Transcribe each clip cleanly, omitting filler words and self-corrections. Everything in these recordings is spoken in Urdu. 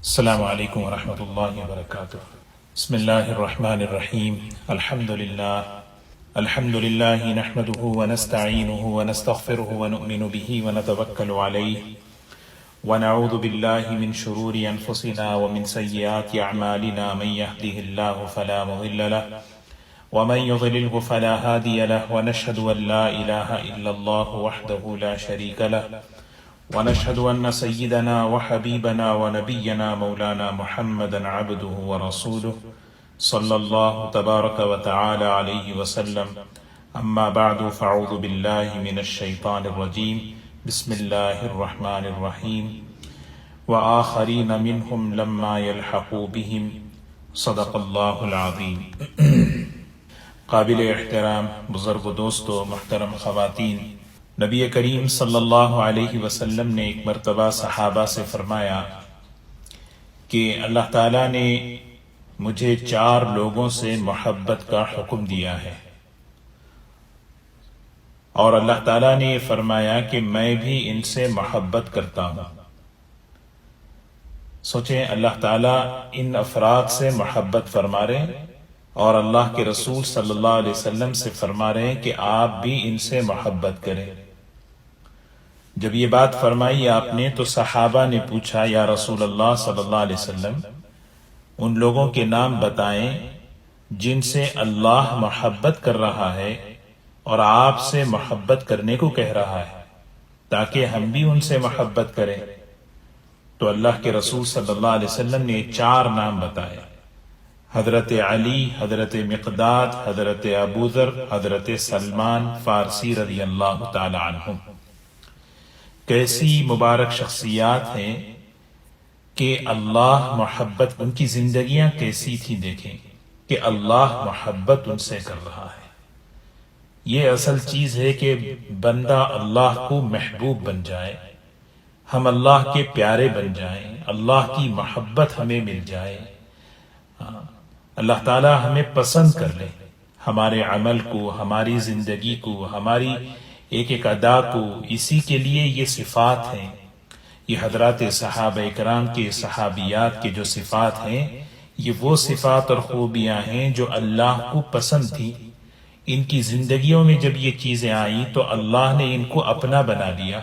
السلام علیکم ورحمۃ اللہ وبرکاتہ۔ بسم اللہ الرحمن الرحیم۔ الحمد للہ نحمده ونستعینه ونستغفره ونؤمن به ونتوکل علیہ ونعوذ باللہ من شرور انفسنا ومن سیئات اعمالنا، من يهده اللہ فلا مضل له ومن يضلله فلا هادي له، ونشهد ان لا اله الا الله وحده لا شريك له، ونشهد أن سيدنا وحبيبنا ونبينا مولانا محمدا عبده ورسوله صلى الله تبارك وتعالى عليه وسلم، أما بعد فاعوذ بالله من الشيطان الرجيم، بسم الله الرحمن الرحيم، وآخرين منهم لما يلحقوا بهم، صدق الله العظيم۔ قابل احترام بزرگ دوستو، محترم خواتین، نبی کریم صلی اللہ علیہ وسلم نے ایک مرتبہ صحابہ سے فرمایا کہ اللہ تعالیٰ نے مجھے 4 لوگوں سے محبت کا حکم دیا ہے، اور اللہ تعالیٰ نے یہ فرمایا کہ میں بھی ان سے محبت کرتا ہوں۔ سوچیں، اللہ تعالیٰ ان افراد سے محبت فرما رہے ہیں اور اللہ کے رسول صلی اللہ علیہ وسلم سے فرما رہے ہیں کہ آپ بھی ان سے محبت کریں۔ جب یہ بات فرمائی آپ نے تو صحابہ نے پوچھا، یا رسول اللہ صلی اللہ علیہ وسلم، ان لوگوں کے نام بتائیں جن سے اللہ محبت کر رہا ہے اور آپ سے محبت کرنے کو کہہ رہا ہے تاکہ ہم بھی ان سے محبت کریں۔ تو اللہ کے رسول صلی اللہ علیہ وسلم نے 4 نام بتائے: حضرت علی، حضرت مقداد، حضرت ابوذر، حضرت سلمان فارسی رضی اللہ تعالی عنہم۔ کیسی مبارک شخصیات ہیں کہ اللہ محبت، ان کی زندگیاں کیسی تھی، دیکھیں کہ اللہ محبت ان سے کر رہا ہے۔ یہ اصل چیز ہے کہ بندہ اللہ کو محبوب بن جائے، ہم اللہ کے پیارے بن جائیں، اللہ کی محبت ہمیں مل جائے، اللہ تعالی ہمیں پسند کر لے، ہمارے عمل کو، ہماری زندگی کو، ہماری ایک ایک ادا کو۔ اسی کے لیے یہ صفات ہیں، یہ حضرات صحابہ اکرام کے، صحابیات کے جو صفات ہیں، یہ وہ صفات اور خوبیاں ہیں جو اللہ کو پسند تھی۔ ان کی زندگیوں میں جب یہ چیزیں آئیں تو اللہ نے ان کو اپنا بنا لیا،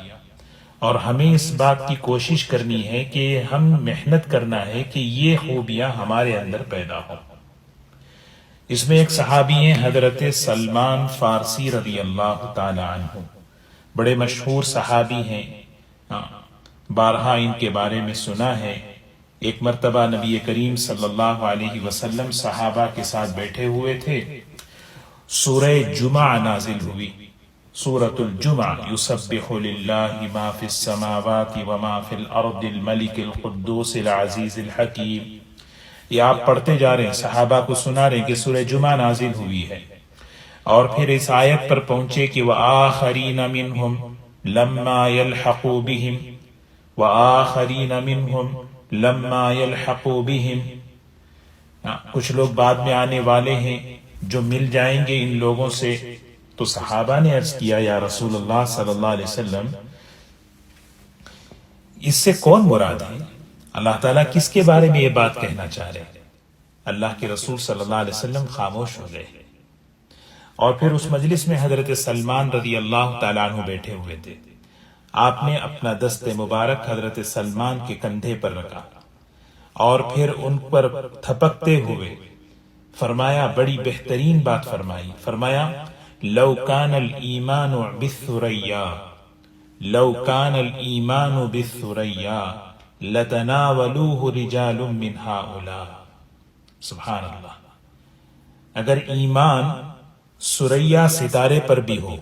اور ہمیں اس بات کی کوشش کرنی ہے کہ ہم محنت کرنا ہے کہ یہ خوبیاں ہمارے اندر پیدا ہوں۔ اس میں ایک صحابی ہیں حضرت سلمان فارسی رضی اللہ تعالی عنہ، بڑے مشہور صحابی ہیں، بارہا ان کے بارے میں سنا ہے۔ ایک مرتبہ نبی کریم صلی اللہ علیہ وسلم صحابہ کے ساتھ بیٹھے ہوئے تھے، سورہ جمعہ نازل ہوئی، سورۃ الجمعہ، یسبح للہ ما فی السماوات وما فی الارض الملک القدوس العزیز الحکیم۔ یہ آپ پڑھتے جا رہے ہیں، صحابہ کو سنا رہے ہیں کہ سورہ جمعہ نازل ہوئی ہے، اور پھر اس آیت پر پہنچے کہ وآخرین منہم لما یلحقوا بہم، وآخرین منہم لما یلحقوا بہم۔ کچھ لوگ بعد میں آنے والے ہیں جو مل جائیں گے ان لوگوں سے۔ تو صحابہ نے عرض کیا، یا رسول اللہ صلی اللہ علیہ وسلم، اس سے کون مراد ہے؟ اللہ تعالیٰ کس کے بارے میں یہ بات کہنا چاہ رہے ہیں؟ اللہ کے رسول صلی اللہ علیہ وسلم خاموش ہو گئے، اور پھر اس مجلس میں حضرت سلمان رضی اللہ تعالیٰ عنہ بیٹھے ہوئے تھے۔ آپ نے اپنا دست مبارک حضرت سلمان کے کندھے پر رکھا اور پھر ان پر تھپکتے ہوئے فرمایا، بڑی بہترین بات فرمائی، فرمایا لو کان الایمان بالثریا، لو کان الایمان بالثریا لتناولوہ رجال من ہؤلاء۔ سبحان اللہ، اگر ایمان ثریا ستارے پر بھی ہو،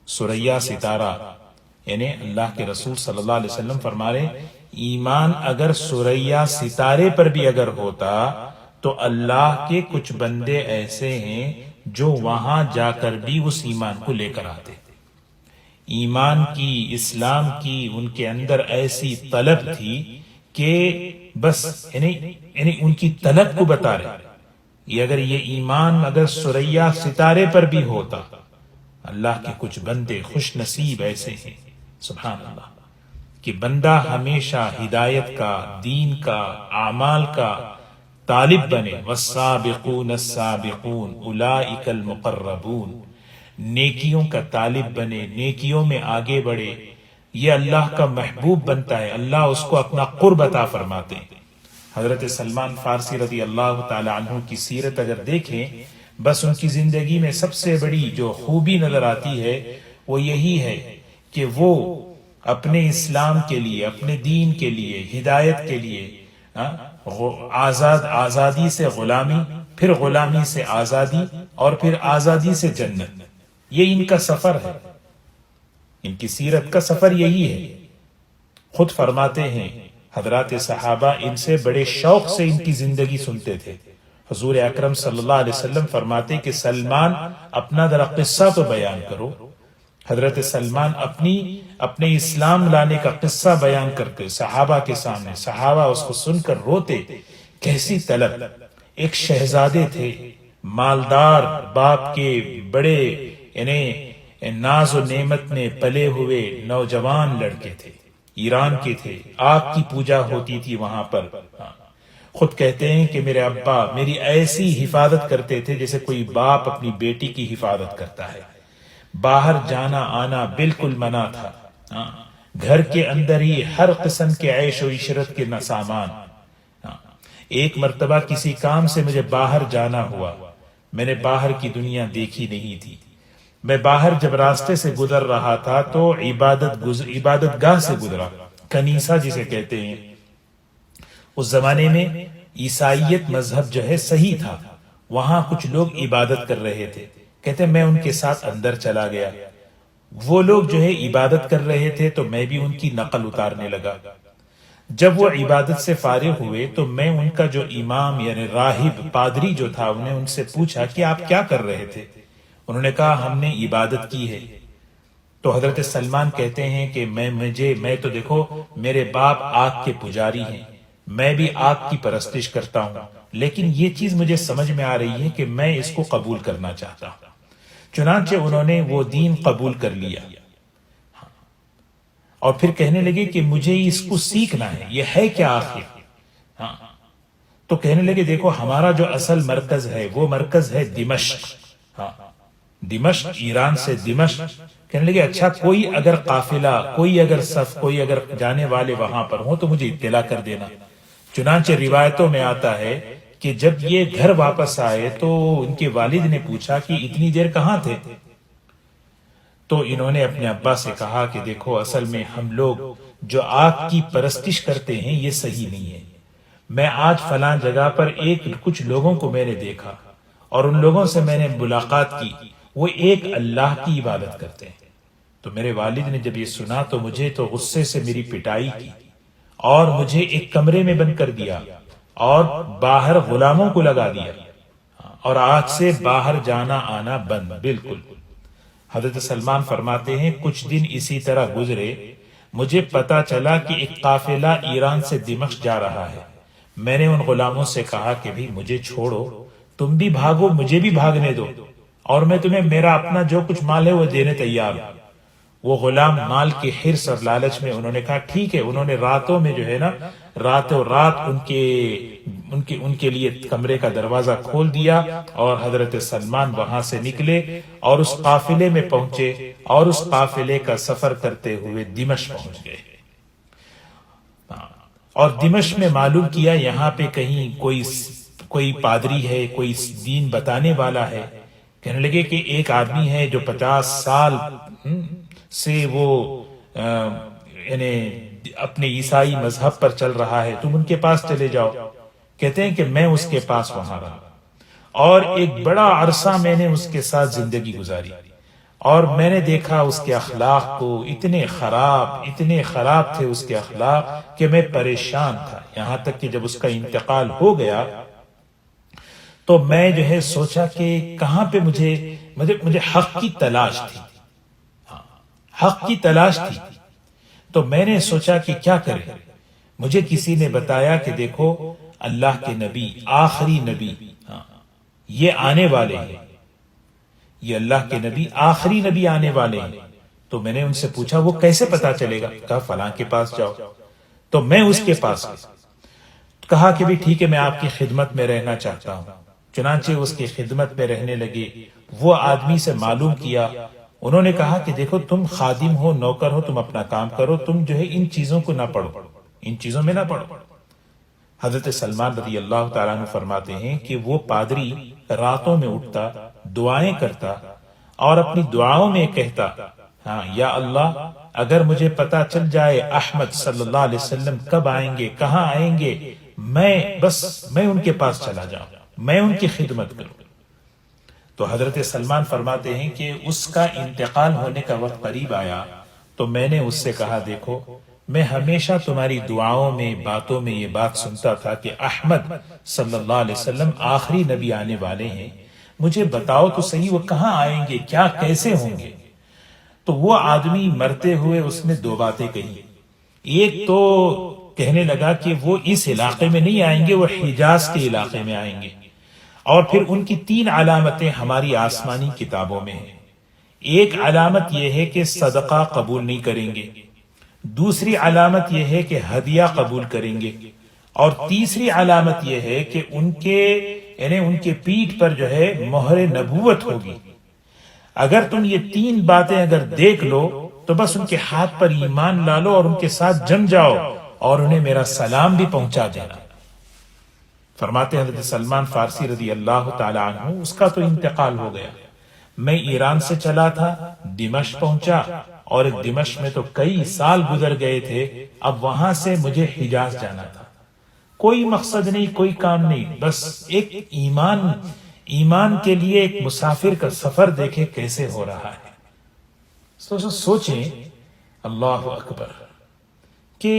ثریا ستارہ یعنی اللہ کے رسول صلی اللہ علیہ وسلم فرما رہے، ایمان اگر ثریا ستارے پر بھی اگر ہوتا تو اللہ کے کچھ بندے ایسے ہیں جو وہاں جا کر بھی اس ایمان کو لے کر آتے۔ ایمان کی، اسلام کی ان کے اندر ایسی طلب تھی کہ بس یعنی ان کی طلب کو بتا رہے، یہ اگر یہ ایمان اگر ثریا ستارے پر بھی ہوتا، اللہ کے کچھ بندے خوش نصیب ایسے ہیں، سبحان اللہ، کہ بندہ ہمیشہ ہدایت کا، دین کا، اعمال کا طالب بنے. والسابقون السابقون اولئک المقربون، نیکیوں کا طالب بنے، نیکیوں میں آگے بڑھے. یہ اللہ کا محبوب بنتا ہے، اللہ اس کو اپنا قرب عطا فرماتے ہیں. حضرت سلمان فارسی رضی اللہ تعالی عنہ کی سیرت اگر دیکھیں، بس ان کی زندگی میں سب سے بڑی جو خوبی نظر آتی ہے وہ یہی ہے کہ وہ اپنے اسلام کے لیے، اپنے دین کے لیے، ہدایت کے لیے آزادی سے غلامی، پھر غلامی سے آزادی، اور پھر آزادی سے جنت. یہ ان کا سفر ہے، ان کی سیرت کا سفر یہی ہے. خود فرماتے ہیں حضرات صحابہ ان سے بڑے شوق سے ان کی زندگی سنتے تھے. حضور اکرم صلی اللہ علیہ وسلم فرماتے کہ سلمان اپنا ذرا قصہ تو بیان کرو. حضرت سلمان اپنے اسلام لانے کا قصہ بیان کرتے صحابہ کے سامنے. صحابہ اس کو سن کر روتے. کیسی طلب! ایک شہزادے تھے، مالدار باپ کے بڑے یعنی ناز و نعمت میں پلے ہوئے نوجوان لڑکے تھے، ایران کے تھے، آگ کی پوجا ہوتی تھی وہاں پر. خود کہتے ہیں کہ میرے ابا میری ایسی حفاظت کرتے تھے جیسے کوئی باپ اپنی بیٹی کی حفاظت کرتا ہے. باہر جانا آنا بالکل منع تھا. گھر کے اندر ہی ہر قسم کے عیش و عشرت کے سامان. ایک مرتبہ کسی کام سے مجھے باہر جانا ہوا، میں نے باہر کی دنیا دیکھی نہیں تھی. میں باہر جب راستے سے گزر رہا تھا تو عبادت گاہ سے گزرا، کنیسہ جسے کہتے ہیں. اس زمانے میں عیسائیت مذہب جو ہے صحیح تھا، وہاں کچھ لوگ عبادت کر رہے تھے. کہتے میں ان کے ساتھ اندر چلا گیا. وہ لوگ جو ہے عبادت کر رہے تھے تو میں بھی ان کی نقل اتارنے لگا. جب وہ عبادت سے فارغ ہوئے تو میں ان کا جو امام یعنی راہب پادری جو تھا انہیں ان سے پوچھا کہ آپ کیا کر رہے تھے؟ انہوں نے کہا ہم نے عبادت کی ہے. تو حضرت سلمان کہتے ہیں کہ میں تو دیکھو میرے باپ آگ کے پجاری ہیں، میں بھی آگ کی پرستش کرتا ہوں، لیکن یہ چیز مجھے سمجھ میں آ رہی ہے کہ میں اس کو قبول کرنا چاہتا ہوں. چنانچہ انہوں نے وہ دین قبول کر لیا اور پھر کہنے لگے کہ مجھے اس کو سیکھنا ہے، یہ ہے کیا آخر؟ تو کہنے لگے دیکھو ہمارا جو اصل مرکز ہے وہ مرکز ہے دمشق. دمشق، ایران سے دمشق. کہنے لگے اچھا کوئی اگر قافلہ، کوئی اگر صف، کوئی اگر جانے والے وہاں پر ہوں تو مجھے اطلاع کر دینا. چنانچہ روایتوں میں آتا ہے کہ جب یہ گھر واپس آئے تو ان کے والد نے پوچھا کہ اتنی دیر کہاں تھے؟ تو انہوں نے اپنے ابا سے کہا کہ دیکھو اصل میں ہم لوگ جو آگ کی پرستش کرتے ہیں یہ صحیح نہیں ہے. میں آج فلاں جگہ پر کچھ لوگوں کو میں نے دیکھا اور ان لوگوں سے میں نے ملاقات کی، وہ ایک اللہ کی عبادت کرتے ہیں. تو میرے والد نے جب یہ سنا تو مجھے تو غصے سے میری پٹائی کی اور مجھے ایک کمرے میں بند کر دیا اور باہر غلاموں کو لگا دیا اور آج سے باہر جانا آنا بند بالکل. حضرت سلمان فرماتے ہیں کچھ دن اسی طرح گزرے، مجھے پتا چلا کہ ایک قافلہ ایران سے دمشق جا رہا ہے. میں نے ان غلاموں سے کہا کہ بھی مجھے چھوڑو، تم بھی بھاگو، مجھے بھی بھاگنے دو، اور میں تمہیں میرا اپنا جو کچھ مال ہے وہ دینے تیار ہوں. وہ غلام مال کے حرص اور لالچ میں انہوں نے کہا ٹھیک ہے. انہوں نے راتوں میں جو ہے نا راتوں رات ان کے لیے کمرے کا دروازہ کھول دیا اور حضرت سلمان وہاں سے نکلے اور اس قافلے میں پہنچے اور اس قافلے کا سفر کرتے ہوئے دمشق پہنچ گئے. اور دمشق میں معلوم کیا یہاں پہ کہیں کوئی پادری ہے، کوئی دین بتانے والا ہے. کہنے لگے کہ ایک آدمی ہے جو 50 سال سے وہ یعنی اپنے عیسائی مذہب پر چل رہا ہے، تم ان کے پاس چلے جاؤ. کہتے ہیں کہ میں اس کے پاس وہاں رہا اور ایک بڑا عرصہ میں نے اس کے ساتھ زندگی گزاری اور میں نے دیکھا اس کے اخلاق کو اتنے خراب تھے اس کے اخلاق کہ میں پریشان تھا. یہاں تک کہ جب اس کا انتقال ہو گیا تو میں جو ہے سوچا کہ کہاں پہ مجھے حق کی تلاش تھی، حق کی تلاش تھی. تو میں نے سوچا کہ کیا کرے. مجھے کسی نے بتایا کہ دیکھو اللہ کے نبی، آخری نبی یہ آنے والے ہیں، یہ اللہ کے نبی آخری نبی آنے والے ہیں. تو میں نے ان سے پوچھا وہ کیسے پتا چلے گا؟ کہا فلاں کے پاس جاؤ۔ تو میں اس کے پاس گیا، کہا کہ بھی ٹھیک ہے میں آپ کی خدمت میں رہنا چاہتا ہوں۔ چنانچہ اس کی خدمت میں رہنے لگے۔ وہ آدمی سے معلوم کیا، انہوں نے کہا کہ دیکھو تم خادم ہو، نوکر ہو، تم اپنا کام کرو، تم جو ہے ان چیزوں کو نہ پڑھو، ان چیزوں میں نہ پڑھو۔ حضرت سلمان رضی اللہ تعالیٰ عنہ فرماتے ہیں کہ وہ پادری راتوں میں اٹھتا، دعائیں کرتا اور اپنی دعاؤں میں کہتا، ہاں یا اللہ اگر مجھے پتا چل جائے احمد صلی اللہ علیہ وسلم کب آئیں گے، کہاں آئیں گے، میں ان کے پاس چلا جاؤں، میں ان کی خدمت کروں۔ تو حضرت سلمان فرماتے ہیں کہ اس کا انتقال ہونے کا وقت قریب آیا تو میں نے اس سے کہا دیکھو میں ہمیشہ تمہاری دعاؤں میں، باتوں میں یہ بات سنتا تھا کہ احمد صلی اللہ علیہ وسلم آخری نبی آنے والے ہیں، مجھے بتاؤ تو صحیح وہ کہاں آئیں گے، کیا کیسے ہوں گے؟ تو وہ آدمی مرتے ہوئے اس نے دو باتیں کہی۔ ایک تو کہنے لگا کہ وہ اس علاقے میں نہیں آئیں گے، وہ حجاز کے علاقے میں آئیں گے، اور پھر ان کی 3 علامتیں ہماری آسمانی کتابوں میں ہیں۔ ایک علامت یہ ہے کہ صدقہ قبول نہیں کریں گے، دوسری علامت یہ ہے کہ ہدیہ قبول کریں گے، اور تیسری علامت یہ ہے کہ ان کے پیٹھ پر جو ہے مہر نبوت ہوگی۔ اگر تم یہ 3 باتیں اگر دیکھ لو تو بس ان کے ہاتھ پر ایمان لا لو اور ان کے ساتھ جم جاؤ اور انہیں میرا سلام بھی پہنچا دینا۔ فرماتے حضرت سلمان فارسی رضی اللہ تعالی عنہ اس کا تو انتقال ہو گیا، میں ایران سے چلا تھا، دمشق پہنچا، اور دمشق میں تو کئی سال گزر گئے تھے، اب وہاں سے مجھے حجاز جانا تھا، کوئی مقصد نہیں، کوئی کام نہیں، بس ایک ایمان کے لیے ایک مسافر کا سفر دیکھے کیسے ہو رہا ہے۔ سوچیں اللہ اکبر کہ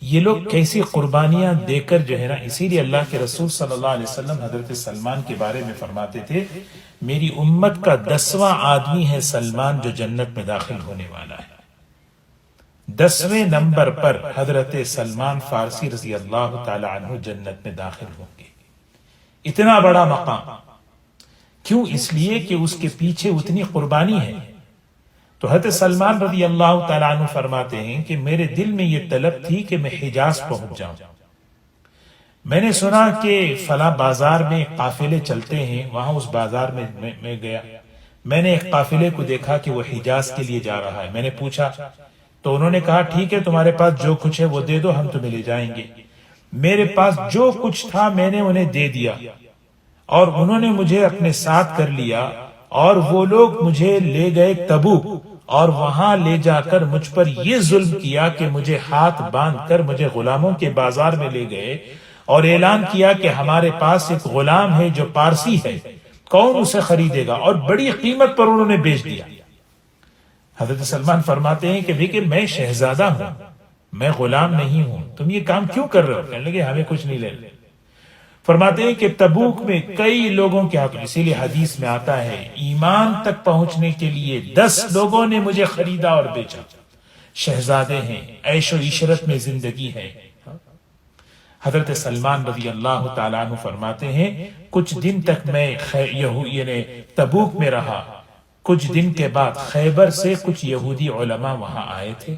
یہ لوگ کیسی قربانیاں دے کر جو ہے نا، اسی لیے اللہ کے رسول صلی اللہ علیہ وسلم حضرت سلمان کے بارے میں فرماتے تھے میری امت کا 10واں آدمی ہے سلمان جو جنت میں داخل ہونے والا ہے۔ 10ویں نمبر پر حضرت سلمان فارسی رضی اللہ تعالی عنہ جنت میں داخل ہوں گے۔ اتنا بڑا مقام کیوں؟ اس لیے کہ اس کے پیچھے اتنی قربانی ہے۔ تو حضرت سلمان رضی اللہ تعالیٰ عنہ فرماتے ہیں کہ میرے دل میں یہ طلب تھی کہ میں حجاز پہنچ جاؤں۔ میں نے سنا کہ فلاں بازار میں قافلے چلتے ہیں، وہاں اس بازار میں گیا، میں نے ایک قافلے کو دیکھا کہ وہ حجاز کے لیے جا رہا ہے۔ میں نے پوچھا تو انہوں نے کہا ٹھیک ہے تمہارے پاس جو کچھ ہے وہ دے دو، ہم تمہیں لے جائیں گے۔ میرے پاس جو کچھ تھا میں نے انہیں دے دیا اور انہوں نے مجھے اپنے ساتھ کر لیا، اور وہ لوگ مجھے لے گئے تبوک، اور وہاں لے جا کر مجھ پر یہ ظلم کیا کہ مجھے ہاتھ باندھ کر مجھے غلاموں کے بازار میں لے گئے اور اعلان کیا کہ ہمارے پاس ایک غلام ہے جو پارسی ہے، کون اسے خریدے گا، اور بڑی قیمت پر انہوں نے بیچ دیا۔ حضرت سلمان فرماتے ہیں کہ دیکھیں میں شہزادہ ہوں، میں غلام نہیں ہوں، تم یہ کام کیوں کر رہے ہو؟ کہنے لگے ہمیں کچھ نہیں لینا۔ فرماتے ہیں کہ تبوک میں کئی لوگوں کے ہاتھ، اسی لیے حدیث میں آتا ہے ایمان تک پہنچنے کے لیے 10 لوگوں نے مجھے خریدا اور بیچا، شہزادے ہیں، عیش و عشرت میں زندگی ہے۔ حضرت سلمان رضی اللہ تعالیٰ عنہ فرماتے ہیں کچھ دن تک میں تبوک میں رہا، کچھ دن کے بعد خیبر سے کچھ یہودی علماء وہاں آئے تھے،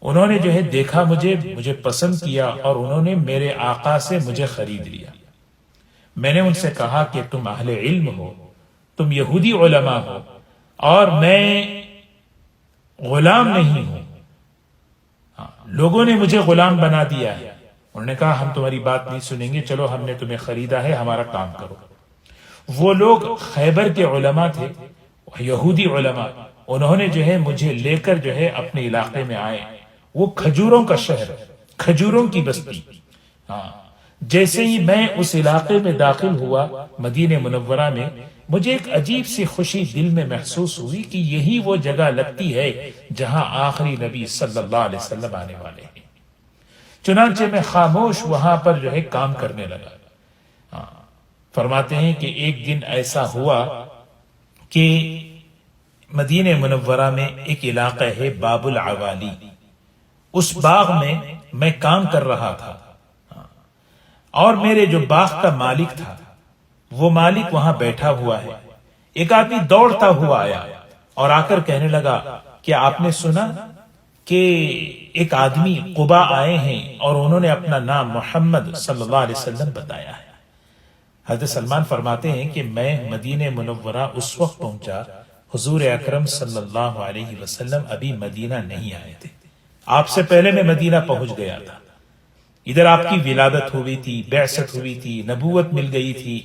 انہوں نے جو ہے دیکھا مجھے پسند کیا اور انہوں نے میرے آقا سے مجھے خرید لیا۔ میں نے ان سے کہا کہ تم اہل علم ہو، تم یہودی علماء ہو، اور میں غلام نہیں ہوں، لوگوں نے مجھے غلام بنا دیا ہے۔ انہوں نے کہا ہم تمہاری بات نہیں سنیں گے، چلو ہم نے تمہیں خریدا ہے، ہمارا کام کرو۔ وہ لوگ خیبر کے علماء تھے، یہودی علماء، انہوں نے جو ہے مجھے لے کر جو ہے اپنے علاقے میں آئے، وہ کھجوروں کا شہر، کھجوروں کی بستی۔ جیسے ہی میں اس علاقے میں داخل ہوا مدینہ منورہ میں، مجھے ایک عجیب سی خوشی دل میں محسوس ہوئی کہ یہی وہ جگہ لگتی ہے جہاں آخری نبی صلی اللہ علیہ وسلم آنے والے ہیں۔ چنانچہ میں خاموش وہاں پر جو ہے کام کرنے لگا۔ فرماتے ہیں کہ ایک دن ایسا ہوا کہ مدینہ منورہ میں ایک علاقہ ہے باب العوالی، اس باغ میں کام کر رہا تھا، اور میرے جو باغ کا مالک تھا وہ مالک وہاں بیٹھا ہوا ہے۔ ایک آدمی دوڑتا ہوا آیا اور آ کر کہنے لگا کہ آپ نے سنا کہ ایک آدمی قبا آئے ہیں اور انہوں نے اپنا نام محمد صلی اللہ علیہ وسلم بتایا ہے۔ حضرت سلمان فرماتے ہیں کہ میں مدینہ منورہ اس وقت پہنچا حضور اکرم صلی اللہ علیہ وسلم ابھی مدینہ نہیں آئے تھے، آپ سے پہلے میں مدینہ پہنچ گیا تھا۔ ادھر آپ کی ولادت ہوئی تھی، بعثت ہوئی تھی، نبوت مل گئی تھی،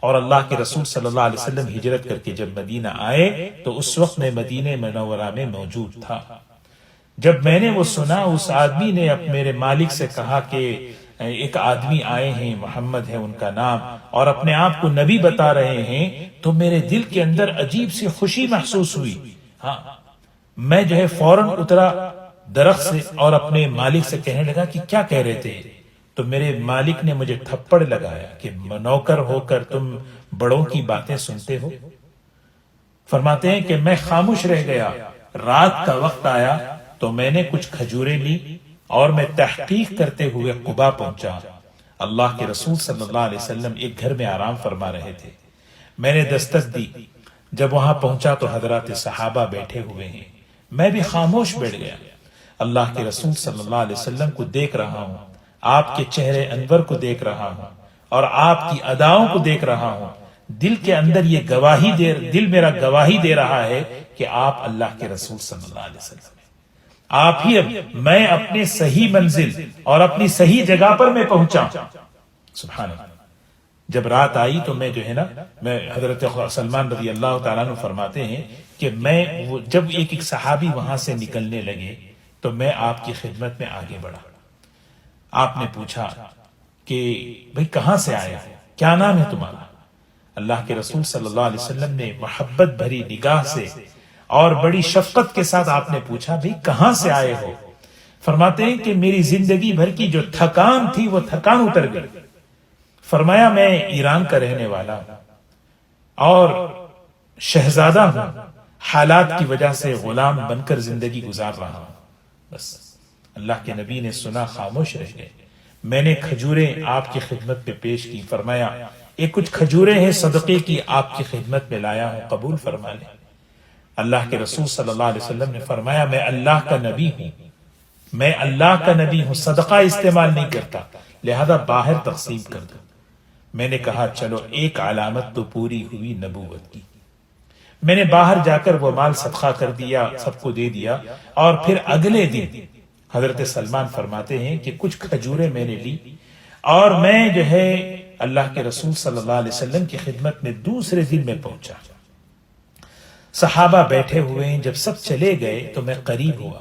اور اللہ کے رسول صلی اللہ علیہ وسلم ہجرت کر کے جب مدینہ آئے تو اس وقت میں مدینہ منورہ میں موجود تھا۔ جب میں نے وہ سنا، اس آدمی نے میرے مالک سے کہا کہ ایک آدمی آئے ہیں، محمد ہے ان کا نام، اور اپنے آپ کو نبی بتا رہے ہیں، تو میرے دل کے اندر عجیب سی خوشی محسوس ہوئی۔ ہاں، میں جو ہے فوراً اترا درخت سے اور اپنے مالک سے کہنے لگا کہ کیا کہہ رہے تھے؟ تو میرے مالک نے مجھے تھپڑ لگایا کہ نوکر ہو کر تم بڑوں کی باتیں سنتے ہو۔ فرماتے ہیں کہ میں خاموش رہ گیا، رات کا وقت آیا تو میں نے کچھ کھجوریں لی اور میں تحقیق کرتے ہوئے قبا پہنچا۔ اللہ کے رسول صلی اللہ علیہ وسلم ایک گھر میں آرام فرما رہے تھے، میں نے دستک دی، جب وہاں پہنچا تو حضرات صحابہ بیٹھے ہوئے ہیں، میں بھی خاموش بیٹھ گیا۔ اللہ کے رسول صلی اللہ علیہ وسلم کو دیکھ رہا ہوں، آپ کے چہرے انور کو دیکھ رہا ہوں اور آپ کی اداؤں کو دیکھ رہا ہوں۔ دل کے اندر یہ گواہی دل میرا گواہی دے رہا ہے کہ آپ اللہ کے رسول صلی اللہ علیہ وسلم ہیں۔ آپ ہی میں اپنے صحیح منزل اور اپنی صحیح جگہ پر میں پہنچا۔ سبحان اللہ۔ جب رات آئی تو میں جو ہے نا، میں حضرت سلمان رضی اللہ تعالیٰ عنہ فرماتے ہیں کہ میں جب ایک صحابی وہاں سے نکلنے لگے تو میں آپ کی خدمت میں آگے بڑھا۔ آپ نے پوچھا کہ بھئی کہاں سے آئے ہو، کیا نام ہے تمہارا؟ اللہ کے رسول صلی اللہ علیہ وسلم نے محبت بھری نگاہ سے اور بڑی شفقت کے ساتھ آپ نے پوچھا بھئی کہاں سے آئے ہو؟ فرماتے ہیں کہ میری زندگی بھر کی جو تھکان تھی وہ تھکان اتر گئی۔ فرمایا میں ایران کا رہنے والا ہوں اور شہزادہ ہوں، حالات کی وجہ سے غلام بن کر زندگی گزار رہا ہوں۔ بس اللہ کے نبی نے سنا، خاموش رہ گئے۔ میں نے کھجوریں آپ کی خدمت میں پیش کی، فرمایا یہ کچھ کھجوریں ہیں صدقے کی، آپ کی خدمت میں لایا ہوں، قبول فرما لیں۔ اللہ کے رسول صلی اللہ علیہ وسلم نے فرمایا میں اللہ کا نبی ہوں، میں اللہ کا نبی ہوں، صدقہ استعمال نہیں کرتا، لہذا باہر تقسیم کر دو۔ میں نے کہا چلو ایک علامت تو پوری ہوئی نبوت کی۔ میں نے باہر جا کر وہ مال صدقہ کر دیا، سب کو دے دیا، اور پھر اگلے دن حضرت سلمان فرماتے ہیں کہ کچھ کھجوریں میں نے لی اور میں جو ہے اللہ کے رسول صلی اللہ علیہ وسلم کی خدمت میں دوسرے دن میں پہنچا۔ صحابہ بیٹھے ہوئے ہیں، جب سب چلے گئے تو میں قریب ہوا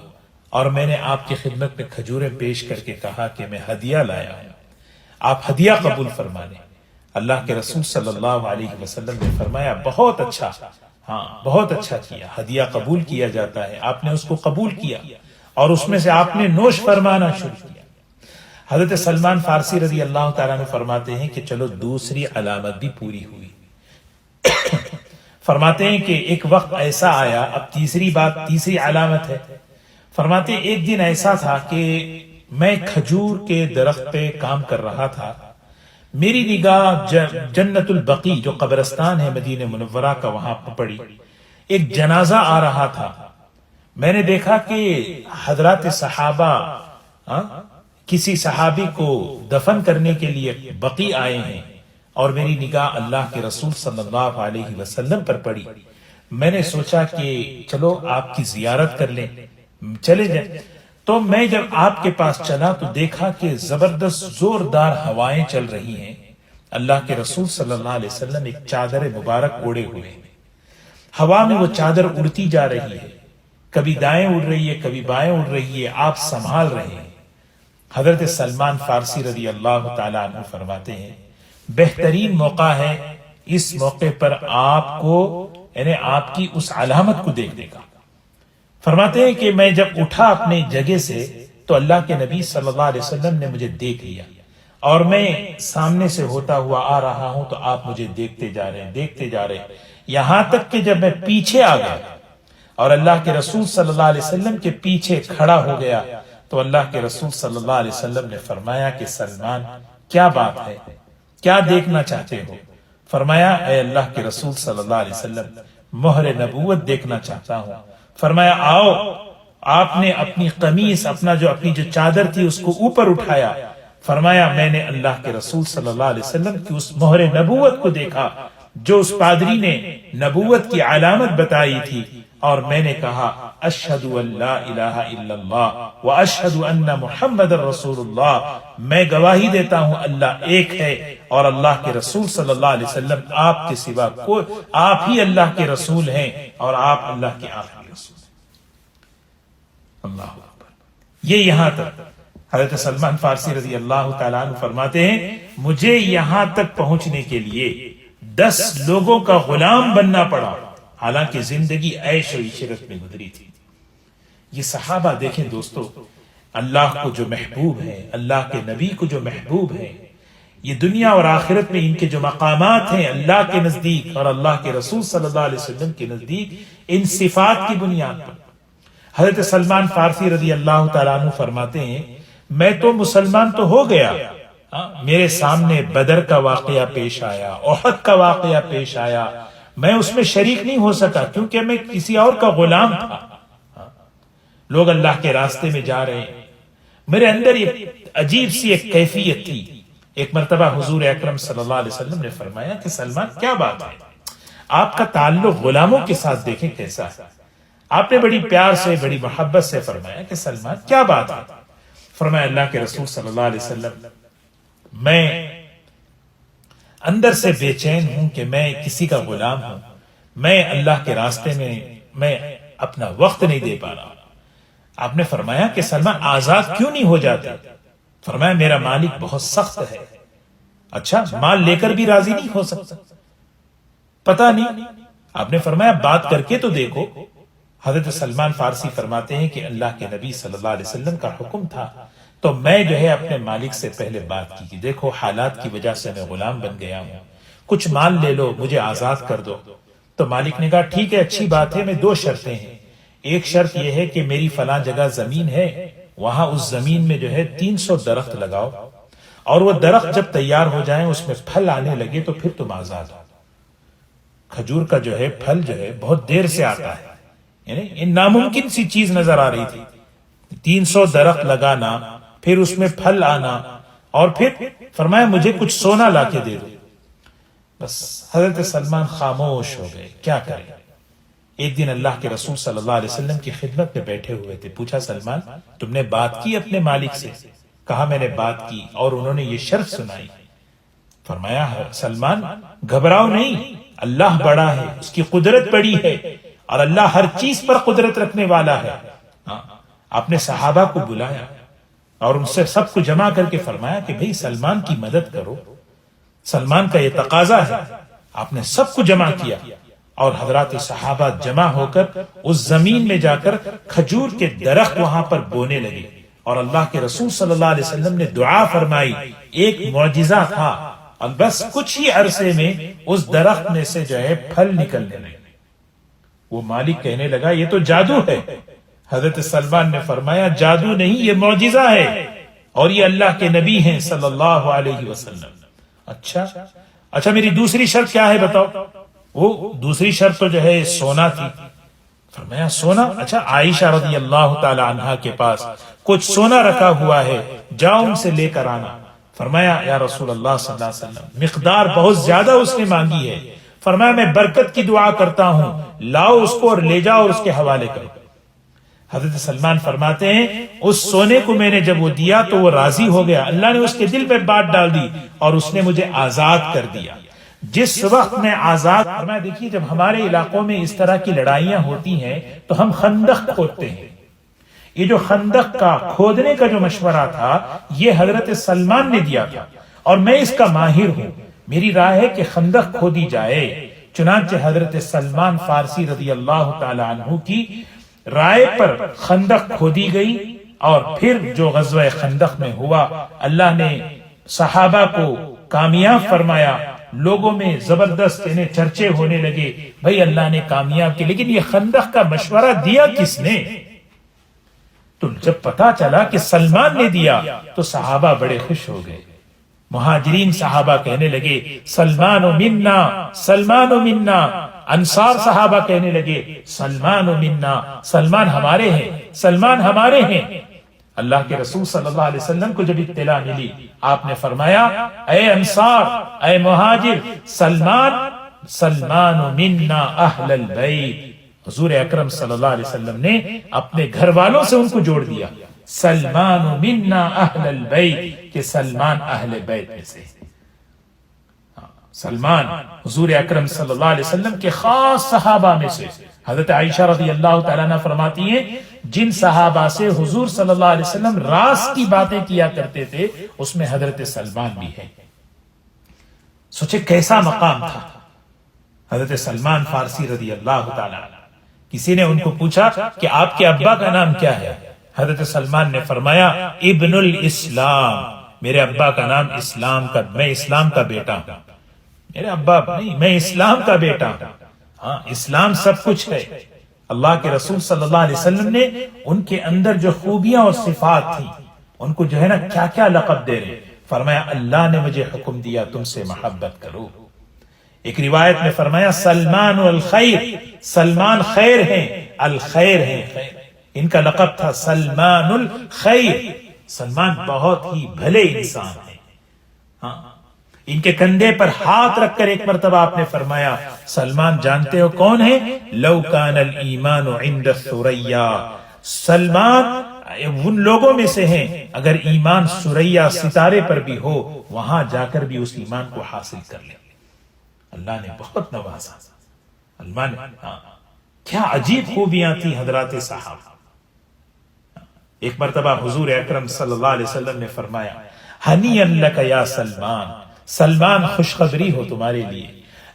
اور میں نے آپ کی خدمت میں کھجوریں پیش کر کے کہا کہ میں ہدیہ لایا ہوں، آپ ہدیہ قبول فرما لیں۔ اللہ کے رسول صلی اللہ علیہ وسلم نے فرمایا بہت اچھا، ہاں بہت اچھا کیا، ہدیہ قبول کیا جاتا ہے۔ آپ نے اس کو قبول کیا اور اس میں سے آپ نے نوش فرمانا شروع کیا۔ حضرت سلمان فارسی رضی اللہ تعالیٰ عنہ فرماتے ہیں کہ چلو دوسری علامت بھی پوری ہوئی۔ فرماتے ہیں کہ ایک وقت ایسا آیا، اب تیسری علامت ہے، فرماتے ہیں ایک دن ایسا تھا کہ میں کھجور کے درخت پہ کام کر رہا تھا، میری نگاہ جنت البقیع جو قبرستان ہے مدینہ منورہ کا وہاں پڑی، ایک جنازہ آ رہا تھا۔ میں نے دیکھا کہ حضرات صحابہ کسی صحابی کو دفن کرنے کے لیے بقیع آئے ہیں اور میری نگاہ اللہ کے رسول صلی اللہ علیہ وسلم پر پڑی۔ میں نے سوچا کہ چلو آپ کی زیارت کر لیں، چلے جائیں۔ تو میں جب آپ کے پاس چلا تو دیکھا کہ زبردست زوردار ہوائیں چل رہی ہیں، اللہ کے رسول صلی اللہ علیہ وسلم ایک چادر مبارک اوڑے ہوئے ہیں، ہوا میں وہ چادر اڑتی جا رہی ہے، کبھی دائیں اڑ رہی ہے کبھی بائیں اڑ رہی ہے، آپ سنبھال رہے ہیں۔ حضرت سلمان فارسی رضی اللہ تعالیٰ عنہ فرماتے ہیں بہترین موقع ہے اس موقع پر آپ کو، یعنی آپ کی اس علامت کو دیکھنے کا۔ فرماتے ہیں کہ میں جب اٹھا اپنے جگہ سے تو اللہ کے نبی صلی اللہ علیہ وسلم نے مجھے دیکھ لیا اور میں سامنے سے ہوتا ہوا آ رہا ہوں تو آپ مجھے دیکھتے جا رہے ہیں، یہاں تک کہ جب میں پیچھے آ گیا اور اللہ کے رسول صلی اللہ علیہ وسلم کے پیچھے کھڑا ہو گیا تو اللہ کے رسول صلی اللہ علیہ وسلم نے فرمایا کہ سلمان کیا بات ہے، کیا دیکھنا چاہتے ہو؟ فرمایا اے اللہ کے رسول صلی اللہ علیہ وسلم مہر نبوت دیکھنا چاہتا ہوں۔ فرمایا آؤ، آپ نے اپنی قمیص، اپنی جو چادر تھی اس کو اوپر اٹھایا، فرمایا میں نے اللہ کے رسول صلی اللہ علیہ وسلم کی اس مہر نبوت کو دیکھا جو اس پادری نے نبوت کی علامت بتائی تھی، اور میں نے کہا اشہد ان لا الہ الا اللہ واشہد ان محمد رسول اللہ، میں گواہی دیتا ہوں اللہ ایک ہے اور اللہ کے رسول صلی اللہ علیہ وسلم آپ کے سوا کوئی، آپ ہی اللہ کے رسول ہیں اور آپ اللہ کے آخری رسول ہیں۔ اللہ اکبر۔ یہ یہاں تک حضرت سلمان فارسی رضی اللہ تعالیٰ عنہ فرماتے ہیں مجھے یہاں تک پہنچنے کے لیے 10 لوگوں کا غلام بننا پڑا، حالانکہ زندگی عیش و عشرت میں گزری تھی۔ یہ صحابہ دیکھیں دوستو، اللہ کو جو محبوب ہے، اللہ کے نبی کو جو محبوب ہے، یہ دنیا اور آخرت میں ان کے جو مقامات ہیں اللہ کے نزدیک اور اللہ کے رسول صلی اللہ علیہ وسلم کے نزدیک، ان صفات کی بنیاد پر حضرت سلمان فارسی رضی اللہ تعالیٰ عنہ فرماتے ہیں میں تو مسلمان تو ہو گیا، میرے سامنے بدر کا واقعہ پیش آیا، احد کا واقعہ پیش آیا، میں اس میں شریک نہیں ہو سکا کیونکہ میں کسی اور کا غلام تھا۔ لوگ اللہ کے راستے میں جا رہے ہیں، میرے اندر ایک عجیب سی ایک کیفیت تھی۔ ایک مرتبہ حضور اکرم صلی اللہ علیہ وسلم نے فرمایا کہ سلمان کیا بات ہے، آپ کا تعلق غلاموں کے ساتھ دیکھیں کیسا ہے۔ آپ نے بڑی پیار سے، بڑی محبت سے فرمایا کہ سلمان کیا بات ہے۔ فرمایا اللہ کے رسول صلی اللہ علیہ وسلم میں اندر سے بے چین ہوں کہ میں کسی کا غلام ہوں، میں اللہ کے راستے میں اپنا وقت نہیں دے پا رہا۔ آپ نے فرمایا کہ سلمان آزاد کیوں نہیں ہو جاتے؟ فرمایا میرا مالک بہت سخت ہے۔ اچھا، مال لے کر بھی راضی نہیں ہو سکتا؟ پتہ نہیں۔ آپ نے فرمایا بات کر کے تو دیکھو۔ حضرت سلمان فارسی فرماتے ہیں کہ اللہ کے نبی صلی اللہ علیہ وسلم کا حکم تھا تو میں جو ہے اپنے مالک سے پہلے بات کی کہ دیکھو حالات کی وجہ سے میں غلام بن گیا ہوں، کچھ مال لے لو، مجھے آزاد کر دو۔ تو مالک نے کہا ٹھیک ہے، اچھی بات ہے، میں 2 شرطیں ہیں۔ ایک شرط یہ ہے کہ میری فلاں جگہ زمین ہے، وہاں اس زمین میں جو ہے 300 درخت لگاؤ، اور وہ درخت جب تیار ہو جائیں اس میں پھل آنے لگے تو پھر تم آزاد ہو۔ کھجور کا جو ہے پھل جو ہے بہت دیر سے آتا ہے، یعنی ناممکن سی چیز نظر آ رہی تھی۔ 300 درخت لگانا، پھر اس میں پھل آنا، اور پھر فرمایا مجھے کچھ سونا لا کے دے دو۔ بس حضرت سلمان خاموش ہو گئے، کیا کریں۔ ایک دن اللہ کے رسول صلی اللہ علیہ وسلم کی خدمت میں بیٹھے ہوئے تھے، پوچھا سلمان تم نے بات کی اپنے مالک سے؟ کہا میں نے بات کی اور انہوں نے یہ شرط سنائی۔ فرمایا سلمان گھبراؤ نہیں، اللہ بڑا ہے، اس کی قدرت بڑی ہے، اور اللہ ہر چیز پر قدرت رکھنے والا ہے۔ آپ نے صحابہ کو بلایا اور ان سے سب کو جمع کر کے فرمایا کہ بھئی سلمان کی مدد کرو، سلمان کا یہ تقاضا ہے۔ آپ نے سب کو جمع کیا اور حضرات صحابہ جمع ہو کر اس زمین میں جا کر کھجور کے درخت وہاں پر بونے لگے، اور اللہ کے رسول صلی اللہ علیہ وسلم نے دعا فرمائی۔ ایک معجزہ تھا، اور بس کچھ ہی عرصے میں اس درخت میں سے جو ہے پھل نکلنے لگے۔ وہ مالک کہنے لگا یہ تو جادو ہے۔ حضرت سلمان نے فرمایا جادو نہیں، یہ معجزہ ہے، اور یہ اللہ کے نبی ہیں صلی اللہ علیہ وسلم۔ اچھا میری دوسری شرط کیا ہے بتاؤ؟ وہ دوسری شرط تو جو ہے سونا تھی۔ فرمایا سونا؟ اچھا عائشہ رضی اللہ تعالی عنہا کے پاس کچھ سونا رکھا ہوا ہے، جاؤ ان سے لے کر آنا۔ فرمایا یا رسول اللہ صلی اللہ علیہ وسلم مقدار بہت زیادہ اس نے مانگی ہے۔ فرمایا میں برکت کی دعا کرتا ہوں، لاؤ اس کو اور لے جاؤ اور اس کے حوالے کرو۔ حضرت سلمان فرماتے ہیں اس سونے کو میں نے جب وہ دیا تو وہ راضی ہو گیا، اللہ نے اس کے دل میں بات ڈال دی اور اس نے مجھے آزاد کر دیا۔ جس وقت میں آزاد، فرمایا دیکھیے جب ہمارے علاقوں میں اس طرح کی لڑائیاں ہوتی ہیں تو ہم خندق کھودتے ہیں۔ یہ جو خندق کا کھودنے کا جو مشورہ تھا یہ حضرت سلمان نے دیا تھا، اور میں اس کا ماہر ہوں، میری رائے ہے کہ خندق کھودی جائے۔ چنانچہ حضرت سلمان فارسی رضی اللہ تعالی عنہ کی رائے پر خندق کھودی گئی، اور پھر جو غزوہ خندق میں ہوا اللہ نے صحابہ کو کامیاب فرمایا، لوگوں میں زبردست انہیں چرچے ہونے لگے، بھئی اللہ نے کامیاب کی۔ لیکن یہ خندق کا مشورہ دیا کس نے؟ تو جب پتا چلا کہ سلمان نے دیا تو صحابہ بڑے خوش ہو گئے۔ مہاجرین صحابہ کہنے لگے سلمان منا، سلمان منا، انصار صحابہ کہنے لگے سلمان منا، سلمان ہمارے ہیں، سلمان ہمارے ہیں۔ اللہ کے رسول صلی اللہ علیہ وسلم کو جب اطلاع ملی، آپ نے فرمایا اے انصار، اے مہاجر، سلمان منا اہل البیت۔ حضور اکرم صلی اللہ علیہ وسلم نے اپنے گھر والوں سے ان کو جوڑ دیا، سلمان منا اہل البیت، کہ سلمان اہل بیت میں سے۔ سلمان حضور اکرم صلی اللہ علیہ وسلم کے خاص صحابہ میں سے۔ حضرت عائشہ رضی اللہ تعالیٰ عنہ فرماتی ہیں جن صحابہ سے حضور صلی اللہ علیہ وسلم راز کی باتیں کیا کرتے تھے اس میں حضرت سلمان بھی ہے۔ سوچے کیسا مقام تھا حضرت سلمان فارسی رضی اللہ تعالیٰ عنہ۔ کسی نے ان کو پوچھا کہ آپ کے ابا کا نام کیا ہے؟ حضرت سلمان نے فرمایا ابن الاسلام، میرے ابا کا نام اسلام کا، میں اسلام کا بیٹا ہوں۔ میرے ابا نہیں، میں اسلام کا بیٹا ہوں۔ ہاں، اسلام سب کچھ ہے۔ اللہ کے رسول صلی اللہ علیہ وسلم نے ان کے اندر جو خوبیاں اور صفات تھیں ان کو جو ہے نا کیا کیا لقب دے رہے، فرمایا اللہ نے مجھے حکم دیا تم سے محبت کرو۔ ایک روایت میں فرمایا سلمان الخیر، سلمان خیر ہیں، الخیر ہیں، خیر، ان کا لقب تھا سلمان الخیر، سلمان بہت ہی بھلے انسان ہیں۔ ہاں، ان کے کندھے پر ہاتھ رکھ کر ایک مرتبہ آپ نے فرمایا سلمان جانتے ہو کون ہے؟ لو کان الایمان عند الثریا، سلمان ان لوگوں میں سے ہیں اگر ایمان ثریا ستارے پر بھی ہو وہاں جا کر بھی اس ایمان کو حاصل کر لیں۔ اللہ نے بہت نوازا، اللہ نے کیا عجیب خوبیاں تھی حضرات صحابہ۔ ایک مرتبہ حضور اکرم صلی اللہ علیہ وسلم نے فرمایا ہنیئا لک یا سلمان، سلمان خوشخبری ہو تمہارے لیے،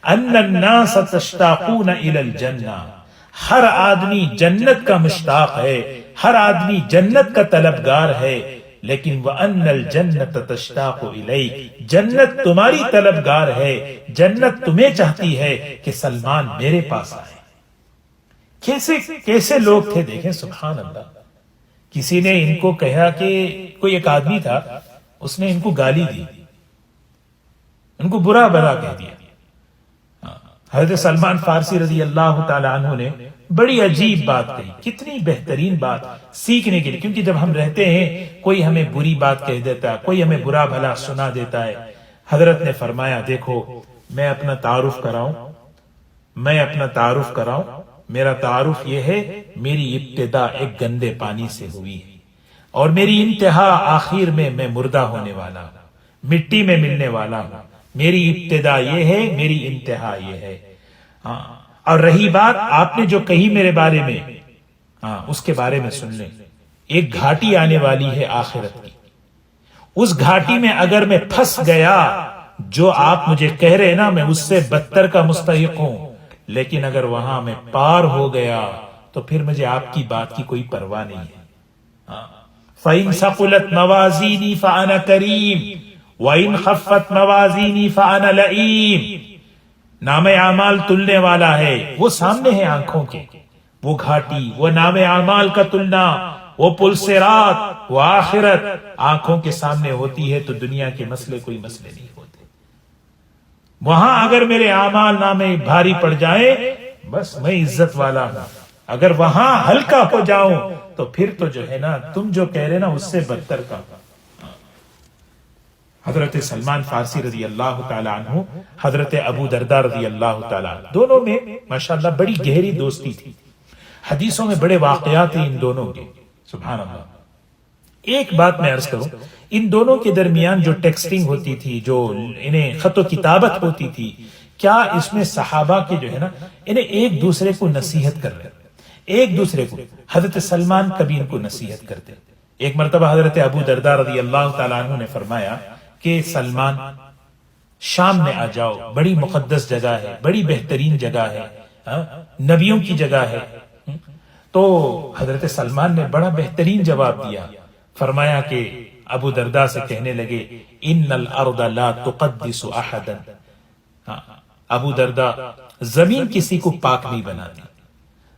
ان الناس تشتاقون الی الجنہ، ہر آدمی جنت کا مشتاق ہے، ہر آدمی جنت کا طلبگار ہے، لیکن وَأَنَّ الْجَنَّةَ تَشْتَاقُ إِلَيْكَ، جنت تمہاری طلبگار ہے، جنت تمہیں چاہتی ہے کہ سلمان میرے پاس آئے۔ کیسے لوگ تھے دیکھیں، سبحان اللہ۔ کسی نے ان کو کہا کہ کوئی ایک آدمی تھا، اس نے ان کو گالی دی، ان کو برا بھلا کہہ دیا۔ حضرت سلمان فارسی رضی اللہ تعالی عنہ نے بڑی عجیب بات کہی، کتنی بہترین بات سیکھنے کے لیے، کیونکہ جب ہم رہتے ہیں کوئی ہمیں بری بات کہہ دیتا ہے، کوئی ہمیں برا بھلا سنا دیتا ہے، حضرت نے فرمایا دیکھو میں اپنا تعارف کراؤں، میرا تعارف یہ ہے میری ابتدا ایک گندے پانی سے ہوئی ہے اور میری انتہا آخر میں مردہ ہونے والا ہوں، مٹی میں ملنے والا ہوں، میری ابتدا یہ ہے، میری انتہا یہ ہے۔ اور رہی بات آپ نے جو کہی میرے بارے میں، اس کے بارے میں سن لیں، ایک گھاٹی آنے والی ہے آخرت کی، اس گھاٹی میں اگر میں پھنس گیا، جو آپ مجھے کہہ رہے نا میں اس سے بدتر کا مستحق ہوں، لیکن اگر وہاں میں پار ہو گیا تو پھر مجھے آپ کی بات کی کوئی پرواہ نہیں ہے۔ فَإِن ثَقُلَتْ مَوَازِينِي فَأَنَا كَرِيمٌ وَإِن خَفَّتْ مَوَازِينِي فَأَنَا لَئِيمٌ، نام اعمال تلنے والا ہے، وہ سامنے ہے آنکھوں کے، وہ گھاٹی، وہ نام اعمال کا تلنا، وہ پل صراط، وہ آخرت آنکھوں کے سامنے ہوتی ہے تو دنیا کے مسئلے کوئی مسئلے نہیں ہوتے۔ وہاں اگر میرے اعمال نامے بھاری پڑ جائیں بس میں عزت والا ہوں، اگر وہاں ہلکا ہو جاؤں تو پھر تو جو ہے نا تم جو کہہ رہے نا اس سے بدتر کا۔ حضرت سلمان فارسی رضی اللہ تعالی عنہ، حضرت ابو درداء رضی اللہ تعالی عنہ، دونوں میں ماشاءاللہ بڑی گہری دوستی تھی، حدیثوں میں بڑے واقعات ہیں ان دونوں کے، سبحان اللہ۔ ایک بات میں عرض کروں، ان دونوں کے درمیان جو ٹیکسٹنگ ہوتی تھی، جو انہیں خط و کتابت ہوتی تھی، کیا اس میں صحابہ کے جو ہے نا انہیں ایک دوسرے کو نصیحت کر رہے، ایک دوسرے کو، حضرت سلمان کبھی ان کو نصیحت کرتے۔ ایک مرتبہ حضرت ابو درداء رضی اللہ تعالیٰ عنہ نے فرمایا کہ سلمان شام میں آ جاؤ، بڑی مقدس جگہ ہے، بڑی بہترین جگہ ہے، نبیوں کی جگہ ہے۔ تو حضرت سلمان نے بڑا بہترین جواب دیا، فرمایا کہ ابو درداء سے کہنے لگے ان الارض لا تقدس احدا، ابو درداء زمین کسی کو پاک نہیں بناتی،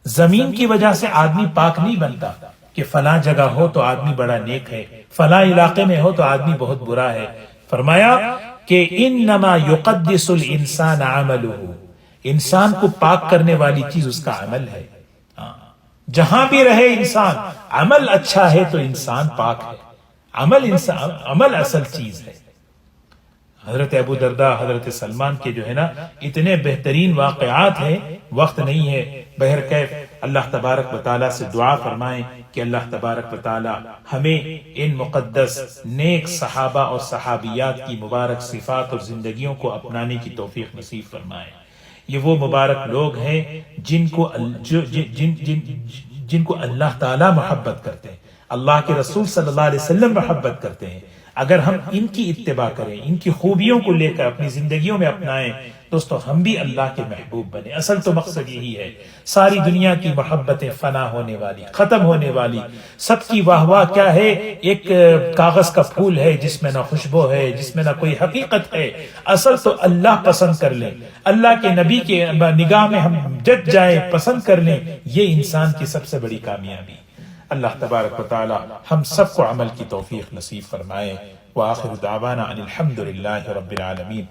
زمین کی وجہ سے آدمی پاک نہیں بنتا کہ فلاں جگہ ہو تو آدمی بڑا نیک ہے، فلاں علاقے میں ہو تو آدمی بہت برا ہے۔ فرمایا کہ انما یقدس الانسان عملہ، انسان کو پاک کرنے والی چیز اس کا عمل ہے. جہاں بھی رہے انسان، عمل اچھا ہے تو انسان پاک ہے. عمل اصل چیز ہے. حضرت ابو درداء، حضرت سلمان کے جو ہے نا اتنے بہترین واقعات ہیں، وقت نہیں ہے. بہرکیف اللہ تبارک و تعالیٰ سے دعا فرمائیں کہ اللہ تبارک و تعالیٰ ہمیں ان مقدس نیک صحابہ اور صحابیات کی مبارک صفات اور زندگیوں کو اپنانے کی توفیق نصیب فرمائے. یہ وہ مبارک لوگ ہیں جن کو اللہ تعالیٰ محبت کرتے ہیں، اللہ کے رسول صلی اللہ علیہ وسلم محبت کرتے ہیں. اگر ہم ان کی اتباع کریں، ان کی خوبیوں کو لے کر اپنی زندگیوں میں اپنائیں، دوستو ہم بھی اللہ کے محبوب بنیں. اصل تو مقصد یہی ہے. ساری دنیا کی محبتیں فنا ہونے والی، ختم ہونے والی. سب کی واہ واہ کیا ہے؟ ایک کاغذ کا پھول ہے جس میں نہ خوشبو ہے، جس میں نہ کوئی حقیقت ہے. اصل تو اللہ پسند کر لیں، اللہ کے نبی کے نگاہ میں ہم جج جائیں، پسند کر لیں. یہ انسان کی سب سے بڑی کامیابی. اللہ تبارک و تعالی ہم سب کو عمل کی توفیق نصیب فرمائے. وآخر دعوانا ان الحمد للہ رب العالمین.